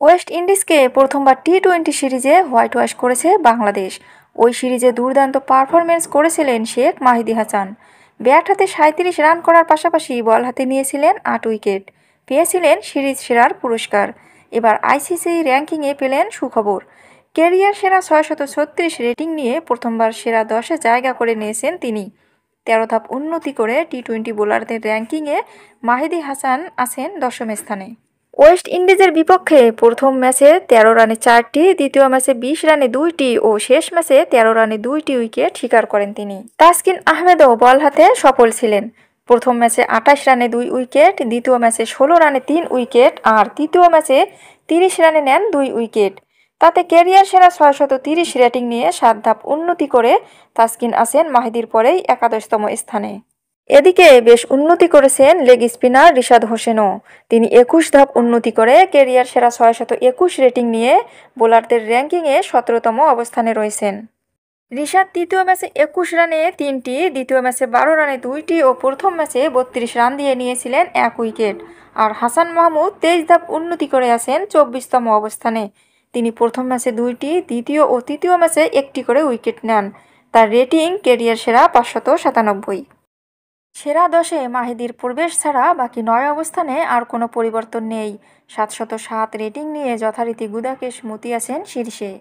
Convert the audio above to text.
West ইন্ডিজকে প্রথমবার টি-20 সিরিজে white wash করেছে বাংলাদেশ। ওই সিরিজে দুর্দান্ত পারফরমেন্স করেছিলেন শেখ মাহিদি হাসান। ব্যাট হাতে ৩৭ রান করার পাশাপাশি বল হাতে নিয়েছিলেন ৮ উইকেট, পেয়েছিলেন সিরিজ সেরার পুরস্কার। এবার আইসিসি র্যাঙ্কিংয়ে পেলেন সুখবর। ক্যারিয়ার সেরা ৬৩৬ রেটিং নিয়ে প্রথমবার সেরা ১০-এ জায়গা করে নিয়েছেন তিনি। ১৩ ধাপ উন্নতি করে টি-20 বোলারদের র্যাঙ্কিংয়ে মাহিদি হাসান আছেন ১০ম স্থানে। ওয়েস্ট ইন্ডিজের বিপক্ষে প্রথম ম্যাচে ১৩ রানে ৪টি, দ্বিতীয় ম্যাচে ২০ রানে ২টি ও শেষ ম্যাচে ১৩ রানে ২টি উইকেট শিকার করেন তিনি। তাসকিন আহমেদও বল হাতে সফল ছিলেন। প্রথম ম্যাচে ২৮ রানে ২ উইকেট, দ্বিতীয় ম্যাচে ১৬ রানে ৩ উইকেট আর তৃতীয় ম্যাচে ৩০ রানে নেন ২ উইকেট। তাতে ক্যারিয়ার সেরা ৬৩০ রেটিং নিয়ে ৭ ধাপ উন্নতি করে তাসকিন আছেন মাহিদির পরেই একাদশতম স্থানে। এদিকে বেশ উন্নতি করেছেন লেগ স্পিনার রিশাদ হোসেনও। তিনি ২১ ধাপ উন্নতি করে ক্যারিয়ার সেরা ৬২১ রেটিং নিয়ে বোলারদের র্যাঙ্কিংয়ে ১৭তম অবস্থানে রয়েছেন। রিশাদ তৃতীয় ম্যাচে ২১ রানে ৩টি, দ্বিতীয় ম্যাচে ১২ রানে ২টি ও প্রথম ম্যাচে ৩২ রান দিয়ে নিয়েছিলেন ১ উইকেট। আর হাসান মাহমুদ ২৩ ধাপ উন্নতি করে আছেন ২৪তম অবস্থানে। তিনি প্রথম ম্যাচে ২টি, দ্বিতীয় ও তৃতীয় ম্যাচে ১টি করে উইকেট নেন। তার রেটিং ক্যারিয়ার সেরা ৫৯৭। সেরা ১০-এ মাহিদির প্রবেশ ছাড়া বাকি ৯ অবস্থানে আর কোনো পরিবর্তন নেই। ৭০৭ রেটিং নিয়ে যথারীতি গুদাকেশ মতি আছেন শীর্ষে।